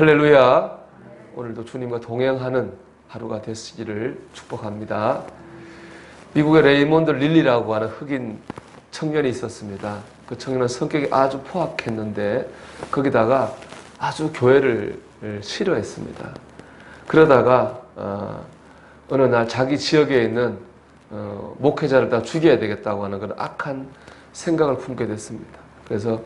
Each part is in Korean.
할렐루야. 오늘도 주님과 동행하는 하루가 되시기를 축복합니다. 미국의 레이몬드 릴리라고 하는 흑인 청년이 있었습니다. 그 청년은 성격이 아주 포악했는데 거기다가 아주 교회를 싫어했습니다. 그러다가 어느 날 자기 지역에 있는 목회자를 다 죽여야 되겠다고 하는 그런 악한 생각을 품게 됐습니다. 그래서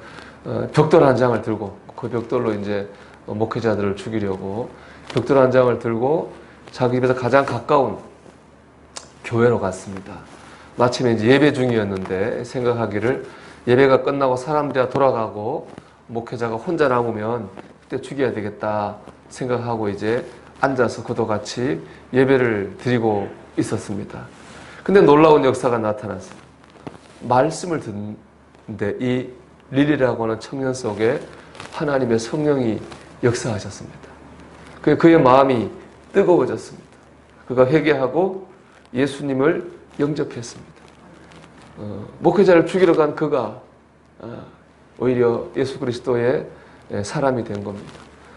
벽돌 한 장을 들고 그 벽돌로 이제 목회자들을 죽이려고 벽돌 한 장을 들고 자기 집에서 가장 가까운 교회로 갔습니다. 마침에 이제 예배 중이었는데 생각하기를 예배가 끝나고 사람들이 다 돌아가고 목회자가 혼자 남으면 그때 죽여야 되겠다 생각하고 이제 앉아서 그도 같이 예배를 드리고 있었습니다. 근데 놀라운 역사가 나타났어요. 말씀을 듣는데 이 릴리라고 하는 청년 속에 하나님의 성령이 역사하셨습니다. 그의 마음이 뜨거워졌습니다. 그가 회개하고 예수님을 영접했습니다. 목회자를 죽이러 간 그가 오히려 예수 그리스도의 사람이 된 겁니다.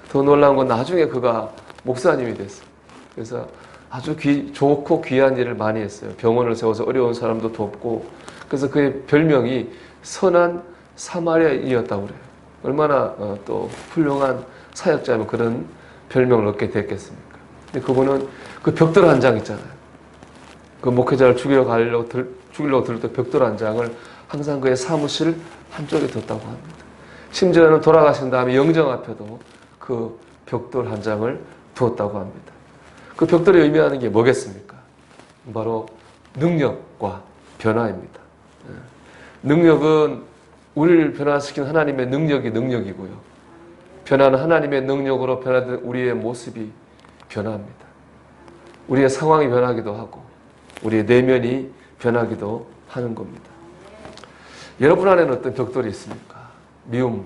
더 놀라운 건 나중에 그가 목사님이 됐어요. 그래서 아주 좋고 귀한 일을 많이 했어요. 병원을 세워서 어려운 사람도 돕고, 그래서 그의 별명이 선한 사마리아인이었다고 그래요. 얼마나 또 훌륭한 사역자면 그런 별명을 얻게 됐겠습니까? 근데 그분은 그 벽돌 한 장 있잖아요. 그 목회자를 죽이려고 들을 때 벽돌 한 장을 항상 그의 사무실 한쪽에 뒀다고 합니다. 심지어는 돌아가신 다음에 영정 앞에도 그 벽돌 한 장을 두었다고 합니다. 그 벽돌이 의미하는 게 뭐겠습니까? 바로 능력과 변화입니다. 능력은 우리를 변화시키는 하나님의 능력이고요. 변화는 하나님의 능력으로 변화된 우리의 모습이 변화합니다. 우리의 상황이 변하기도 하고 우리의 내면이 변하기도 하는 겁니다. 여러분 안에는 어떤 벽돌이 있습니까? 미움,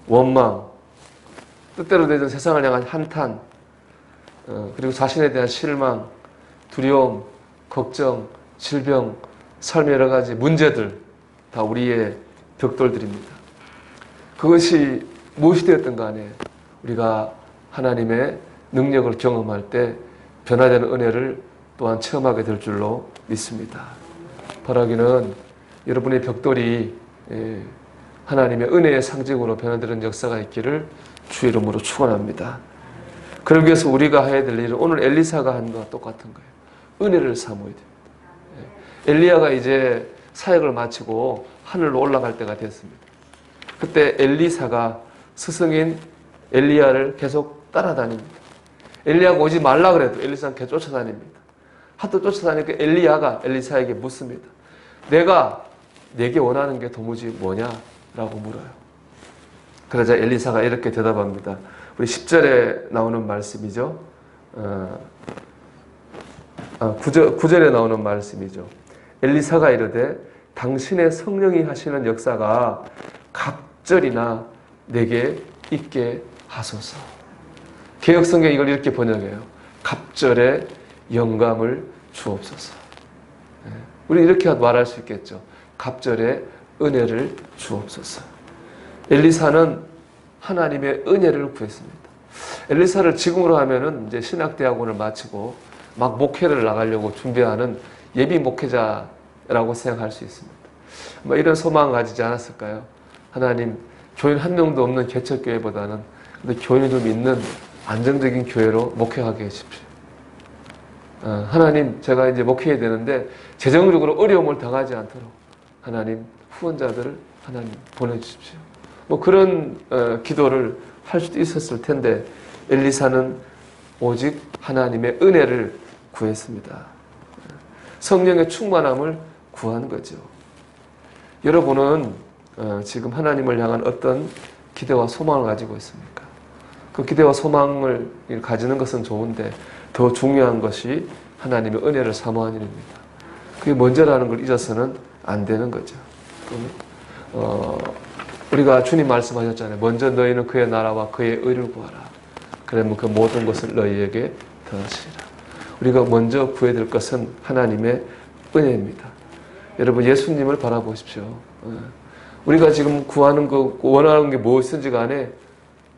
원망, 뜻대로 되던 세상을 향한 한탄, 그리고 자신에 대한 실망, 두려움, 걱정, 질병, 삶의 여러 가지 문제들 다 우리의 벽돌들입니다. 그것이 무엇이 되었든 간에 우리가 하나님의 능력을 경험할 때 변화되는 은혜를 또한 체험하게 될 줄로 믿습니다. 바라기는 여러분의 벽돌이 하나님의 은혜의 상징으로 변화되는 역사가 있기를 주의 이름으로 축원합니다. 그러기 위해서 우리가 해야 될 일은 오늘 엘리사가 한 것과 똑같은 거예요. 은혜를 사모해야 됩니다. 엘리야가 이제 사역을 마치고 하늘로 올라갈 때가 됐습니다. 그때 엘리사가 스승인 엘리야를 계속 따라다닙니다. 엘리야가 오지 말라 그래도 엘리사는 계속 쫓아다닙니다. 하도 쫓아다니니까 엘리야가 엘리사에게 묻습니다. 내가 내게 원하는 게 도무지 뭐냐? 라고 물어요. 그러자 엘리사가 이렇게 대답합니다. 우리 10절에 나오는 말씀이죠. 9절에 나오는 말씀이죠. 엘리사가 이르되 당신의 성령이 하시는 역사가 갑절이나 내게 있게 하소서. 개역성경 이걸 이렇게 번역해요. 갑절에 영감을 주옵소서. 우리 이렇게 말할 수 있겠죠. 갑절에 은혜를 주옵소서. 엘리사는 하나님의 은혜를 구했습니다. 엘리사를 지금으로 하면은 이제 신학대학원을 마치고 막 목회를 나가려고 준비하는 예비 목회자라고 생각할 수 있습니다. 뭐 이런 소망을 가지지 않았을까요? 하나님, 교인 한 명도 없는 개척교회보다는 근데 교인이 좀 있는 안정적인 교회로 목회하게 해주십시오. 하나님, 제가 이제 목회해야 되는데 재정적으로 어려움을 당하지 않도록 하나님 후원자들을 하나님 보내주십시오. 뭐 그런 기도를 할 수도 있었을 텐데 엘리사는 오직 하나님의 은혜를 구했습니다. 성령의 충만함을 구한 거죠. 여러분은 지금 하나님을 향한 어떤 기대와 소망을 가지고 있습니까? 그 기대와 소망을 가지는 것은 좋은데 더 중요한 것이 하나님의 은혜를 사모하는 일입니다. 그게 먼저라는 걸 잊어서는 안 되는 거죠. 우리가 주님 말씀하셨잖아요. 먼저 너희는 그의 나라와 그의 의를 구하라. 그러면 그 모든 것을 너희에게 더하시리라. 우리가 먼저 구해야 될 것은 하나님의 은혜입니다. 여러분 예수님을 바라보십시오. 우리가 지금 구하는 거 원하는 게 무엇이든지 간에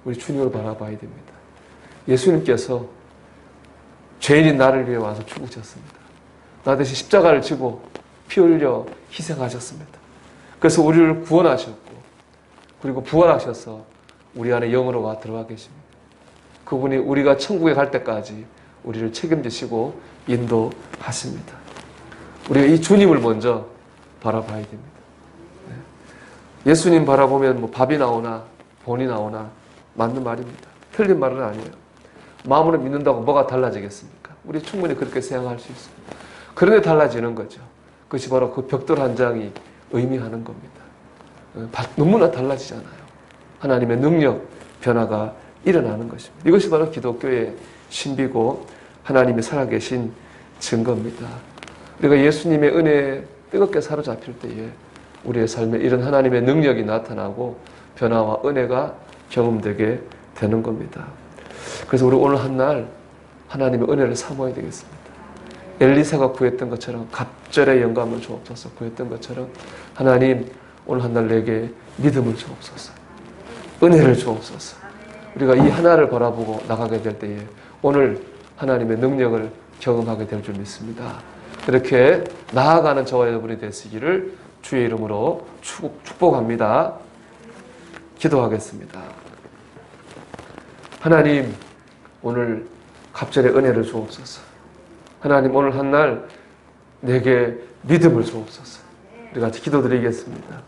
우리 주님을 바라봐야 됩니다. 예수님께서 죄인인 나를 위해 와서 죽으셨습니다. 나 대신 십자가를 지고 피 흘려 희생하셨습니다. 그래서 우리를 구원하셨고 그리고 부활하셔서 우리 안에 영으로 와 들어가 계십니다. 그분이 우리가 천국에 갈 때까지 우리를 책임지시고 인도하십니다. 우리가 이 주님을 먼저 바라봐야 됩니다. 예수님 바라보면 뭐 밥이 나오나 본이 나오나 맞는 말입니다. 틀린 말은 아니에요. 마음으로 믿는다고 뭐가 달라지겠습니까? 우리 충분히 그렇게 생각할 수 있습니다. 그런데 달라지는 거죠. 그것이 바로 그 벽돌 한 장이 의미하는 겁니다. 너무나 달라지잖아요. 하나님의 능력, 변화가 일어나는 것입니다. 이것이 바로 기독교의 신비고 하나님이 살아계신 증거입니다. 우리가 예수님의 은혜에 뜨겁게 사로잡힐 때에 우리의 삶에 이런 하나님의 능력이 나타나고 변화와 은혜가 경험되게 되는 겁니다. 그래서 우리 오늘 한날 하나님의 은혜를 사모해야 되겠습니다. 엘리사가 구했던 것처럼 갑절의 영감을 주옵소서 구했던 것처럼 하나님 오늘 한날 내게 믿음을 주옵소서, 은혜를 주옵소서. 우리가 이 하나를 바라보고 나가게 될 때에 오늘 하나님의 능력을 경험하게 될 줄 믿습니다. 그렇게 나아가는 저와 여러분이 되시기를 주의 이름으로 축복합니다. 기도하겠습니다. 하나님, 오늘 갑절의 은혜를 주옵소서. 하나님, 오늘 한날 내게 믿음을 주옵소서. 우리 같이 기도드리겠습니다.